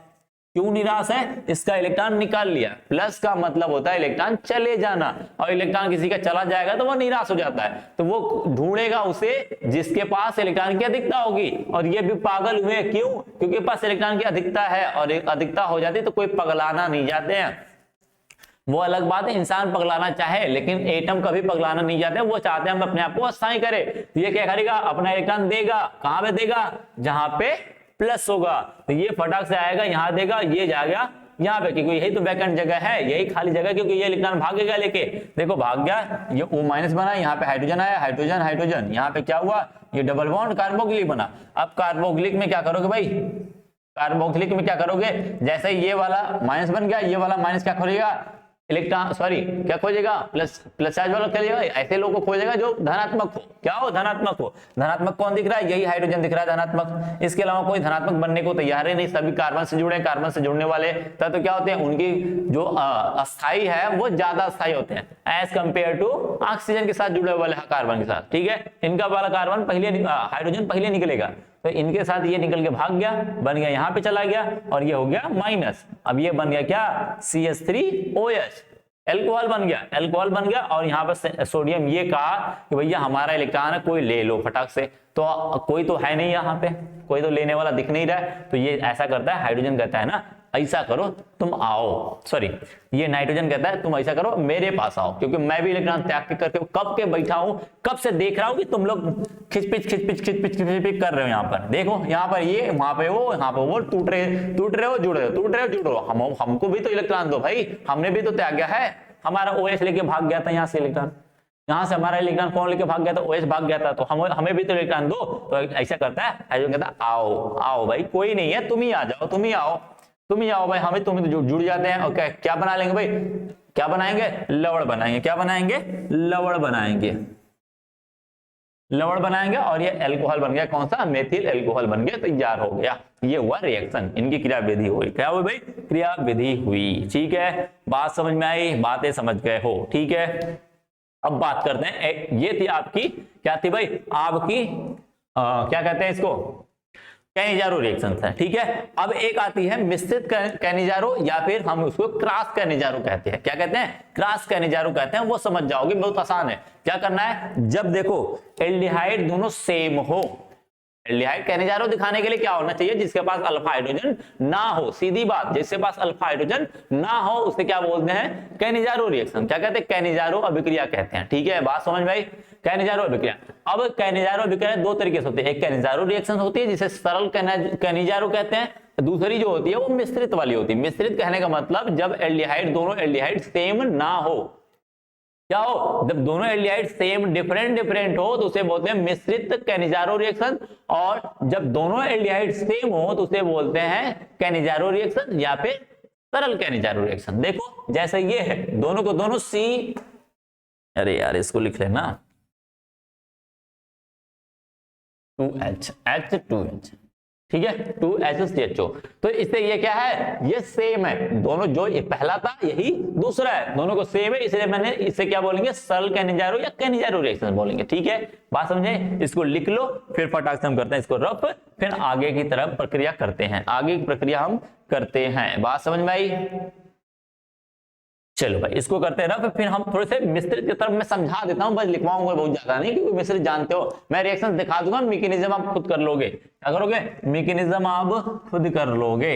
क्यों निराश है, इसका इलेक्ट्रॉन निकाल लिया। प्लस का मतलब होता है इलेक्ट्रॉन चले जाना, और इलेक्ट्रॉन किसी का चला जाएगा तो वो निराश हो जाता है, तो वो ढूंढेगा उसे जिसके पास इलेक्ट्रॉन की अधिकता होगी। और ये भी पागल हुए, क्यों, क्योंकि पास इलेक्ट्रॉन की अधिकता है, और अधिकता हो जाती तो कोई पगलाना नहीं जाते हैं। वो अलग बात है, इंसान पगलाना चाहे, लेकिन एटम कभी पगलाना नहीं चाहते, वो चाहते हैं हम अपने आप को अस्थायी करें। ये क्या करेगा, अपना इलेक्ट्रॉन देगा, कहां पे देगा, जहां पे प्लस होगा, तो ये फटाक से आएगा, यहां देगा, ये जाएगा यहाँ पे, क्योंकि यही तो वैकेंट जगह है, यही खाली जगह, क्योंकि ये इलेक्ट्रॉन भागेगा लेके। देखो भाग गया, ये O माइनस बना, यहाँ पे हाइड्रोजन आया, हाइड्रोजन हाइड्रोजन, यहाँ पे क्या हुआ, ये डबल बॉन्ड कार्बोक्सिलिक बना। अब कार्बोक्सिलिक में क्या करोगे भाई, कार्बोक्सिलिक में क्या करोगे, जैसे ये वाला माइनस बन गया, ये वाला माइनस क्या खोजेगा, इलेक्ट्रॉन, सॉरी क्या खोजेगा, प्लस चार्ज वाला खोजेगा। ऐसे लोगों को खोजेगा जो धनात्मक हो। क्या हो, धनात्मक हो। धनात्मक कौन दिख रहा है, यही हाइड्रोजन दिख रहा है धनात्मक, इसके अलावा कोई धनात्मक बनने को तैयार है नहीं। सभी कार्बन से जुड़े, कार्बन से जुड़ने वाले तत्व क्या होते हैं, उनकी जो अस्थाई है वो ज्यादा अस्थाई होते हैं एज कंपेयर टू ऑक्सीजन के साथ जुड़े वाले कार्बन के साथ। ठीक है, इनका वाला कार्बन पहले, हाइड्रोजन पहले निकलेगा, तो इनके साथ ये निकल के भाग गया, बन गया यहाँ पे चला गया, और ये हो गया माइनस। अब ये बन गया क्या, CH3OH, एल्कोहल बन गया, एल्कोहल बन गया। और यहाँ पर सोडियम ये कहा कि भैया हमारा इलेक्ट्रॉन है, कोई ले लो फटाक से, तो कोई तो है नहीं यहाँ पे, कोई तो लेने वाला दिख नहीं रहा है, तो ये ऐसा करता है, हाइड्रोजन कहता है ना ऐसा करो तुम आओ, सॉरी ये नाइट्रोजन कहता है तुम ऐसा करो मेरे पास आओ, क्योंकि मैं भी इलेक्ट्रॉन त्याग के करके कब के बैठा हूं, कब से देख रहा हूं कि तुम लोग खिचपिच कर रहे हो। यहाँ पर देखो, यहाँ पर ये, वहां पे वो, यहाँ पे वो, टूट रहे हो, जुड़ रहे हो, हमको भी तो इलेक्ट्रॉन दो भाई, हमने भी तो त्यागा है। हमारा OH लेके भाग गया था यहाँ से इलेक्ट्रॉन, यहाँ से हमारा इलेक्ट्रॉन कौन लेके भाग गया था, OH भाग गया था, तो हमें भी तो इलेक्ट्रॉन दो। तो ऐसा करता है हाइड्रोजन, कहता है आओ आओ भाई, कोई नहीं है, तुम ही आ जाओ, तुम ही आओ भाई, हमें तुम जुड़ जाते हैं। और क्या बना लेंगे भाई, क्या बनाएंगे, लवण बनाएंगे। क्या बनाएंगे, लवण बनाएंगे, लवण बनाएंगे, और ये अल्कोहल बन गया, कौन सा, मेथिल अल्कोहल बन गया, तैयार हो गया। ये हुआ रिएक्शन, इनकी क्रिया विधि हुई। क्या हुई भाई, क्रिया विधि हुई। ठीक है, बात समझ में आई, बातें समझ गए हो। ठीक है, अब बात करते हैं, ये थी आपकी, क्या थी भाई, आपकी क्या कहते हैं इसको, कैनिजारो रिएक्शन है, ठीक है। अब एक आती है मिश्रित कैनिजारो, या फिर हम उसको क्रॉस कैनिजारो कहते हैं। क्या कहते हैं? क्रॉस कैनिजारो कहते हैं। वो समझ जाओगे, बहुत आसान है। क्या करना है, जब देखो एल्डिहाइड दोनों सेम हो, एल्डिहाइड कैनिजारो दिखाने के लिए क्या होना चाहिए, जिसके पास अल्फा हाइड्रोजन ना हो, सीधी बात, जिसके पास अल्फा हाइड्रोजन ना हो उसे क्या बोलते हैं? Cannizzaro reaction. क्या कहते हैं? कैनिजारो अभिक्रिया कहते हैं, ठीक है। बात समझ में आई? कैनिजारो अभिक्रिया। अब कैनिजारो अभिक्रिया दो तरीके से होती है, एक कैनिजारो रिएक्शन होती है जिसे सरल कैनिजारो कहते हैं, दूसरी जो होती है वो मिश्रित वाली होती है। मिश्रित कहने का मतलब जब एल्डिहाइड, दोनों एल्डिहाइड सेम ना हो, क्या हो, जब दोनों एल्डिहाइड सेम डिफरेंट हो तो उसे बोलते हैं मिश्रित कैनिजारो रिएक्शन, और जब दोनों एल्डिहाइड सेम हो तो उसे बोलते हैं कैनिजारो रिएक्शन या फिर सरल कैनिजारो रिएक्शन। देखो जैसे ये है, दोनों को दोनों सी, अरे यार इसको लिख लेना 2H H2H, ठीक है, 2HCHO। तो इससे ये क्या है, ये सेम है, दोनों जो ये पहला था यही दूसरा है, दोनों को सेम है, इसलिए मैंने इसे क्या बोलेंगे, सरल कैनिजारो या कैनिजारो रिएक्शन बोलेंगे, ठीक है। बात समझे? इसको लिख लो, फिर फटाक से हम करते हैं इसको रफ, फिर आगे की तरफ प्रक्रिया करते हैं, आगे की प्रक्रिया हम करते हैं। बात समझ में आई? चलो भाई इसको करते हैं ना, फिर हम थोड़े से मिश्रित की तरफ मैं समझा देता हूं, बस लिखवाऊंगा बहुत ज्यादा नहीं, क्योंकि मिश्रित जानते हो, मैं रिएक्शन दिखा दूंगा, मैकेनिज्म आप खुद कर लोगे। क्या करोगे? मैकेनिज्म आप खुद कर लोगे।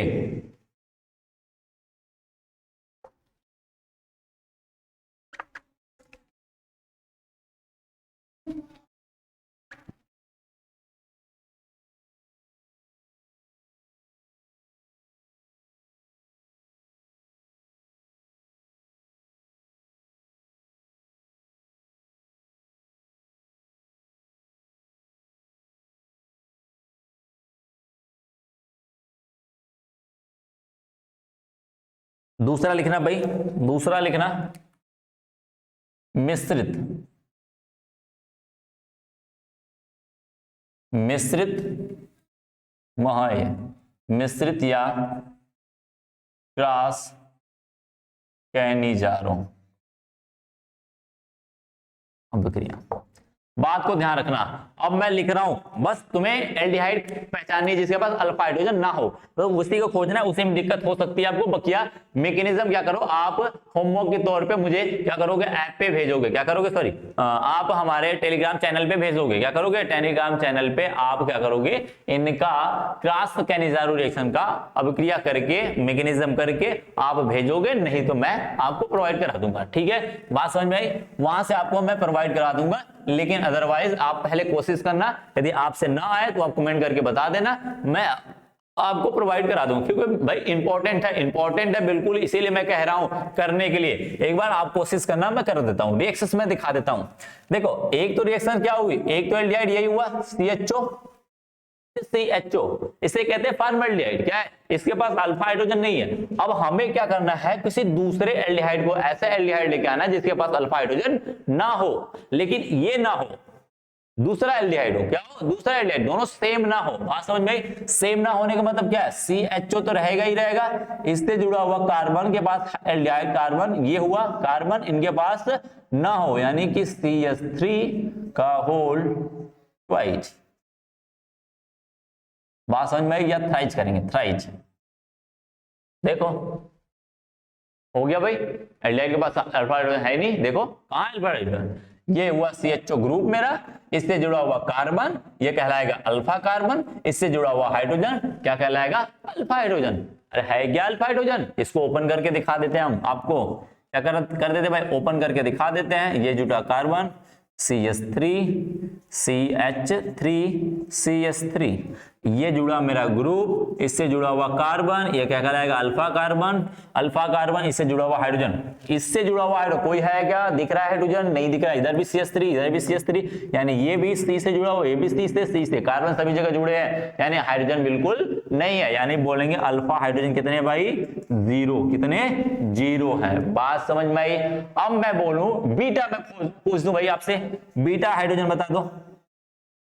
दूसरा लिखना भाई, दूसरा लिखना मिश्रित, मिश्रित महा मिश्रित या क्रॉस कैनिजारो अभिक्रिया। बात को ध्यान रखना, अब मैं लिख रहा हूं, बस तुम्हें एल्डिहाइड पहचाननी है जिसके पास अल्फा हाइड्रोजन ना हो, तो उसी को खोजना है, उसी में दिक्कत हो सकती है आपको। बकिया मैकेनिज्म क्या करो, आप होमवर्क के तौर पे मुझे क्या करोगे, ऐप पे भेजोगे, क्या करोगे, सॉरी आप हमारे टेलीग्राम चैनल पे भेजोगे, क्या करोगे, टेलीग्राम चैनल पे आप क्या करोगे, इनका क्रॉस कैनिजारो रिएक्शन का अभिक्रिया करके, मैकेनिज्म करके आप भेजोगे, नहीं तो मैं आपको प्रोवाइड करा दूंगा, ठीक है। बात समझ में आई? वहां से आपको मैं प्रोवाइड करा दूंगा, लेकिन अदरवाइज आप पहले कोशिश करना, यदि आपसे ना आए तो आप कमेंट करके बता देना, मैं आपको प्रोवाइड करा दूं, क्योंकि भाई इंपॉर्टेंट है बिल्कुल, इसीलिए मैं कह रहा हूं करने के लिए। एक बार आप कोशिश करना, मैं कर देता हूं, रिएक्शन में दिखा देता हूं। देखो एक तो रिएक्शन क्या हुई, एक तो एल्डिहाइड यही हुआ CHO, इसे कहते हैं फॉर्मल्डिहाइड। क्या है, इसके पास अल्फा हाइड्रोजन नहीं है। अब हमें क्या करना है, किसी दूसरे एल्डिहाइड को, ऐसा एल्डिहाइड लेके आना जिसके पास अल्फा हाइड्रोजन ना हो, लेकिन ये ना हो, दूसरा एल्डिहाइड हो। क्या हो? दूसरा एल्डिहाइड, दोनों सेम ना हो। बात समझ में? सेम ना होने का मतलब क्या है, CHO तो रहेगा ही रहेगा, इससे जुड़ा हुआ कार्बन के पास एल्डिहाइड कार्बन, ये हुआ कार्बन, इनके पास ना हो, यानी कि CH3 का होल ट्वाइस। बात समझ में? या थ्राइज करेंगे, थ्राइज। देखो हो गया भाई, एल्डिहाइड के पास अल्फा हाइड्रोजन है नहीं, देखो कहां अल्फा हाइड्रोजन, ये हुआ CHO ग्रुप मेरा, इससे जुड़ा हुआ कार्बन ये कहलाएगा अल्फा कार्बन, इससे जुड़ा हुआ हाइड्रोजन क्या कहलाएगा, अल्फा हाइड्रोजन। अरे है क्या अल्फा हाइड्रोजन, इसको ओपन करके दिखा देते हैं हम आपको, क्या कर देते भाई, ओपन करके दिखा देते हैं। ये जुड़ा कार्बन CH3 CH3 CH3, ये जुड़ा मेरा ग्रुप, इससे जुड़ा हुआ कार्बन ये क्या कहलाएगा, अल्फा कार्बन, अल्फा कार्बन, इससे जुड़ा हुआ हाइड्रोजन, इससे जुड़ा हुआ हाइड्रोजन कोई है क्या, दिख रहा है हाइड्रोजन, नहीं दिख रहा, इधर भी CH3 इधर भी CH3, यानी ये भी C से जुड़ा हुआ, ये भी C से, कार्बन सभी जगह जुड़े हैं, यानी हाइड्रोजन बिल्कुल नहीं है, यानी बोलेंगे अल्फा हाइड्रोजन कितने भाई, 0, कितने, 0 है। बात समझ में आई? अब मैं बोलूं बीटा, मैं पूछ दूं भाई आपसे, बीटा हाइड्रोजन बता दो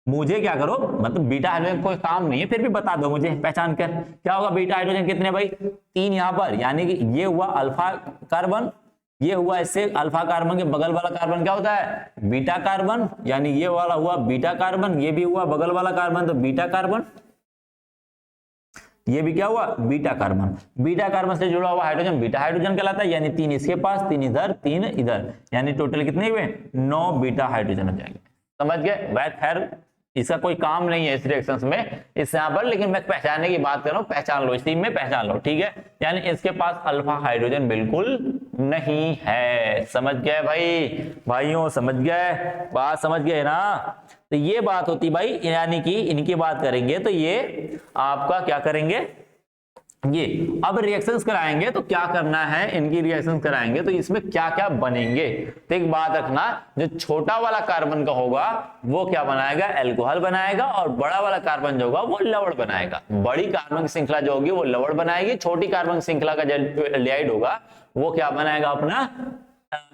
मुझे, क्या करो, मतलब बीटा हाइड्रोजन कोई काम नहीं है, फिर भी बता दो मुझे पहचान कर, क्या होगा बीटा हाइड्रोजन कितने भाई, 3 यहां पर, यानी कि ये हुआ अल्फा कार्बन, ये हुआ इससे अल्फा कार्बन के बगल वाला कार्बन क्या होता है, बीटा कार्बन, यानी ये वाला हुआ बीटा कार्बन, ये भी हुआ बगल वाला कार्बन तो बीटा कार्बन, ये भी क्या हुआ, बीटा कार्बन। बीटा कार्बन से जुड़ा हुआ हाइड्रोजन बीटा हाइड्रोजन कहलाता है, यानी 3 इसके पास, 3 इधर, 3 इधर, यानी टोटल कितने हुए, 9 बीटा हाइड्रोजन हो जाएंगे। समझ गए। वह खैर इसका कोई काम नहीं है इस रिएक्शंस में, इस यहाँ पर, लेकिन मैं पहचानने की बात कर रहा हूँ, पहचान लो, इसी में पहचान लो, ठीक है। यानी इसके पास अल्फा हाइड्रोजन बिल्कुल नहीं है। समझ गए भाई, भाइयों समझ गए, बात समझ गए ना। तो ये बात होती भाई, यानी कि इनकी बात करेंगे तो ये आपका क्या करेंगे, ये अब रिएक्शंस कराएंगे तो क्या करना है, इनकी रिएक्शंस कराएंगे तो इसमें क्या क्या बनेंगे। तो एक बात रखना, जो छोटा वाला कार्बन का होगा वो क्या बनाएगा, एल्कोहल बनाएगा, और बड़ा वाला कार्बन जो होगा वो लवण बनाएगा। बड़ी कार्बन श्रृंखला जो होगी वो लवण बनाएगी, छोटी कार्बन श्रृंखला का जो एल्डिहाइड होगा वो क्या बनाएगा, अपना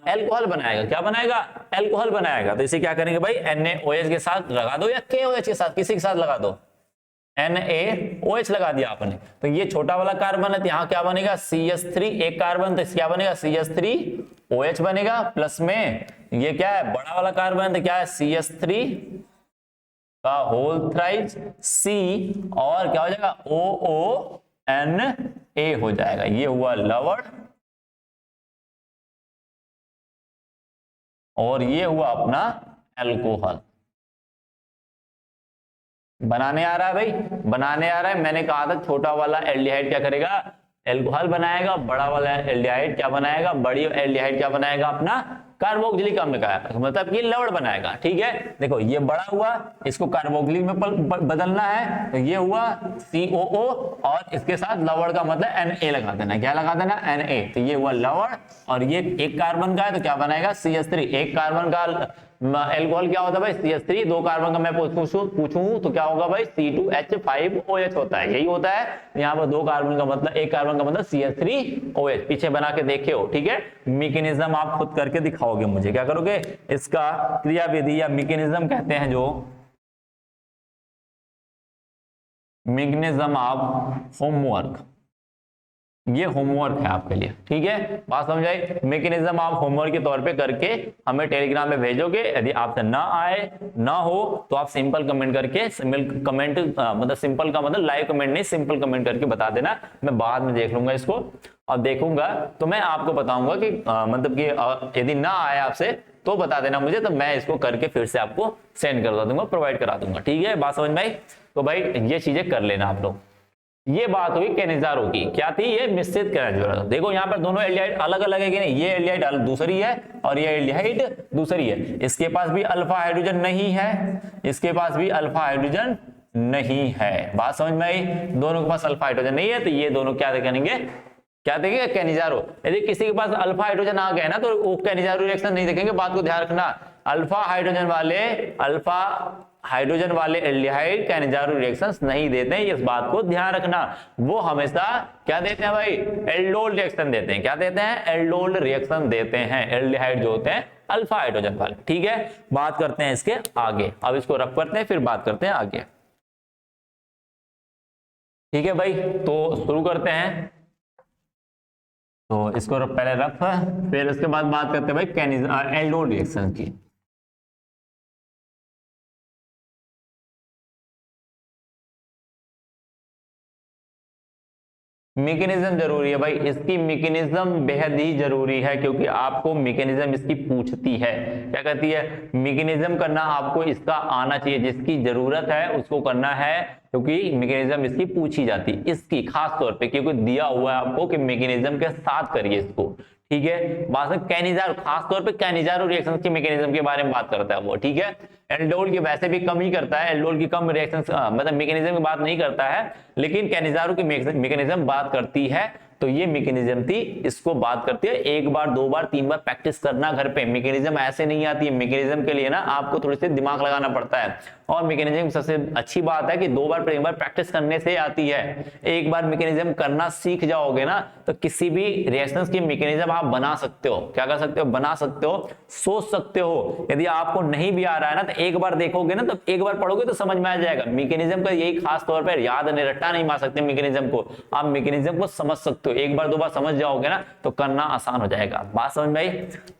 एल्कोहल बनाएगा। क्या बनाएगा, एल्कोहल बनाएगा। तो इसे क्या करेंगे भाई, NaOH के साथ लगा दो या KOH के साथ, किसी के साथ लगा दो, NaOH लगा दिया आपने। तो ये छोटा वाला कार्बन है, तो यहाँ क्या बनेगा, CH3 एक कार्बन, तो क्या बनेगा, CH3OH बनेगा। प्लस में ये क्या है, बड़ा वाला कार्बन, तो क्या है, CH3 का होल थ्राइस C, और क्या हो जाएगा, OONA हो जाएगा। ये हुआ लवण, और ये हुआ अपना एल्कोहल। बनाने आ रहा है भाई, बनाने आ रहा है। मैंने कहा था छोटा वाला एल्डिहाइड क्या करेगा, एल्कोहल बनाएगा, बड़ा वाला एल्डिहाइड क्या बनाएगा, बड़ी एल्डिहाइड क्या बनाएगा, अपना कार्बोक्सिलिक अम्ल का, मतलब कि लवण बनाएगा। ठीक है, देखो ये बड़ा हुआ, इसको कार्बोक्सिलिक में बदलना है, तो ये हुआ COO, और इसके साथ लवण का मतलब Na लगा देना। क्या लगा देना, Na। तो ये हुआ लवण, और ये एक कार्बन का है तो क्या बनाएगा, CH3। एक कार्बन का एल्कोहल क्या होता है भाई, CH3। दो कार्बन का मैं पूछूं तो क्या होगा भाई, C2H5OH होता है, यही होता है। यहाँ पर दो कार्बन का मतलब, एक कार्बन का मतलब CH3OH। पीछे बना के देखे हो, ठीक है। मैकेनिज्म आप खुद करके दिखाओगे मुझे, क्या करोगे, इसका क्रियाविधि या मैकेनिज्म कहते हैं, जो मैकेनिज्म ऑफ होमवर्क, ये होमवर्क है आपके लिए, ठीक है। बात समझ आई। मैकेनिज्म आप होमवर्क के तौर पे करके हमें टेलीग्राम में भेजोगे। यदि आपसे ना आए, ना हो, तो आप सिंपल कमेंट करके, कमेंट मतलब सिंपल का मतलब लाइव कमेंट नहीं, सिंपल कमेंट करके बता देना। मैं बाद में देख लूंगा इसको, और देखूंगा तो मैं आपको बताऊंगा कि मतलब कि यदि ना आए आपसे तो बता देना मुझे, तो मैं इसको करके फिर से आपको सेंड कर दूंगा, प्रोवाइड करा दूंगा, ठीक है। बात समझ में आई। तो भाई ये चीजें कर लेना आप लोग। ये बात हुई कैनिजारो की, क्या थी, ये मिश्रित कैनिजारो। देखो यहाँ पर दोनों एल्डिहाइड अलग अलग है कि नहीं, ये एल्डिहाइड दूसरी है और ये एल्डिहाइड दूसरी है। इसके पास भी अल्फा हाइड्रोजन नहीं है, इसके पास भी अल्फा हाइड्रोजन नहीं है। बात समझ में आई। दोनों के पास अल्फा हाइड्रोजन नहीं है, तो ये दोनों क्या देखेंगे, क्या देखेंगे, कैनिजारो। यदि किसी के पास अल्फा हाइड्रोजन आ गया ना तो वो कैनिजारो रिएक्शन नहीं देखेंगे। बात को ध्यान रखना, अल्फा हाइड्रोजन वाले एल्डिहाइड कैनिजारो रिएक्शंस नहीं देते हैं, इस बात को ध्यान रखना। वो हमेशा क्या देते हैं भाई, एल्डोल रिएक्शन देते हैं। क्या देते हैं, एल्डोल रिएक्शन देते हैं एल्डिहाइड जो होते हैं अल्फा हाइड्रोजन वाले, ठीक है। बात करते हैं इसके आगे, अब इसको रख करते हैं, फिर बात करते हैं आगे, ठीक है भाई। तो शुरू करते हैं। तो इसको पहले रख, फिर उसके बाद बात करते हैं भाई एल्डोल रिएक्शन की। मैकेनिज्म जरूरी है भाई, इसकी मैकेनिज्म बेहद ही जरूरी है, क्योंकि आपको मैकेनिज्म इसकी पूछती है। क्या कहती है, मैकेनिज्म करना आपको इसका आना चाहिए, जिसकी जरूरत है उसको करना है, क्योंकि मैकेनिज्म इसकी पूछी जाती है, इसकी खास तौर पे, क्योंकि दिया हुआ है आपको कि मैकेनिज्म के साथ करिए इसको, ठीक है। बात है कैनिजारो, खास तौर पे कैनिजारो रिएक्शंस के मैकेनिज्म के बारे में बात करता है वो, ठीक है। एल्डोल की वैसे भी कम ही करता है, एल्डोल की कम रिएक्शंस मतलब मैकेनिज्म की बात नहीं करता है, लेकिन कैनिजारो की मैकेनिज्म बात करती है। तो ये मैकेनिज्म थी, इसको बात करती है। एक बार, दो बार, तीन बार प्रैक्टिस करना घर पे। मैकेनिज्म ऐसे नहीं आती है, मैकेनिज्म के लिए ना आपको थोड़ी सी दिमाग लगाना पड़ता है। और मैकेनिज्म सबसे अच्छी बात है कि दो बार, एक बार प्रैक्टिस करने से आती है। एक बार मैकेनिज्म करना सीख जाओगे ना, तो किसी भी रिएक्शंस की मैकेनिज्म आप बना सकते हो। क्या कर सकते हो, बना सकते हो, सोच सकते हो। यदि आपको नहीं भी आ रहा है ना, तो एक बार देखोगे ना, तो एक बार पढ़ोगे तो समझ में आ जाएगा। मैकेनिज्म का यही खास तौर पर, याद नहीं, रट्टा नहीं मार सकते मैकेनिज्म को, आप मैकेनिज्म को समझ सकते हो। एक बार दो बार समझ जाओगे ना तो करना आसान हो जाएगा। बात समझ में आई।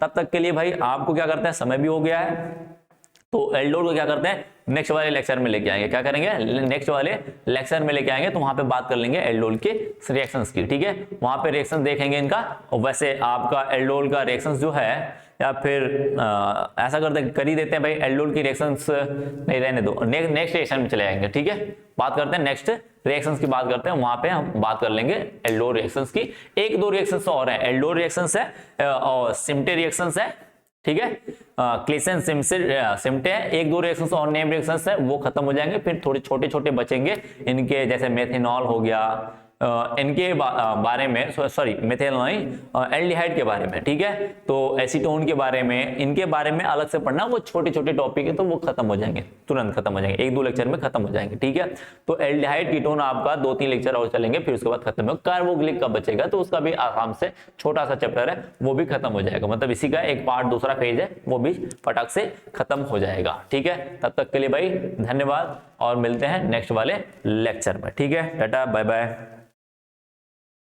तब तक के लिए भाई आपको क्या करते हैं, समय भी हो गया है, तो एल्डोल को क्या करते हैं, नेक्स्ट वाले लेक्चर में लेके आएंगे। क्या करेंगे, नेक्स्ट वाले लेक्चर में लेके आएंगे, तो वहां पे बात कर लेंगे एल्डोल के रिएक्शंस की, ठीक है। वहां पे रिएक्शन देखेंगे इनका, और वैसे आपका एल्डोल का रिएक्शंस जो है, या फिर ऐसा कर ही देते हैं भाई, एल्डोल की रिएक्शंस नहीं रहने दो, नेक्स्ट रिएक्शन में चले जाएंगे, ठीक है। बात करते हैं नेक्स्ट रिएक्शंस की, बात करते हैं, वहां पे हम बात कर लेंगे एल्डोल रिएक्शंस की। एक दो रिएक्शंस और हैं, एल्डोल रिएक्शंस है और सिम्टे रिएक्शंस है, ठीक है। क्लेसन सिम्टे है, एक दो रिएक्शंस और नेम रिएक्शंस है, वो खत्म हो जाएंगे। फिर थोड़े छोटे छोटे बचेंगे इनके, जैसे मेथेनॉल हो गया, इनके बारे में, सॉरी मेथेनॉल नहीं, एल्डिहाइड के बारे में, ठीक है। तो एसीटोन के बारे में, इनके बारे में अलग से पढ़ना, वो छोटे छोटे टॉपिक है, तो वो खत्म हो जाएंगे, तुरंत खत्म हो जाएंगे, एक दो लेक्चर में खत्म हो जाएंगे, ठीक है। तो एल्डिहाइड कीटोन आपका 2-3 लेक्चर और चलेंगे, फिर उसके बाद खत्म हो। कार्बोक्सिलिक का बचेगा, तो उसका भी आराम से छोटा सा चैप्टर है, वो भी खत्म हो जाएगा, मतलब इसी का एक पार्ट, दूसरा फेज है, वो भी फटाक से खत्म हो जाएगा, ठीक है। तब तक के लिए भाई धन्यवाद, और मिलते हैं नेक्स्ट वाले लेक्चर में, ठीक है। टाटा बाय बाय।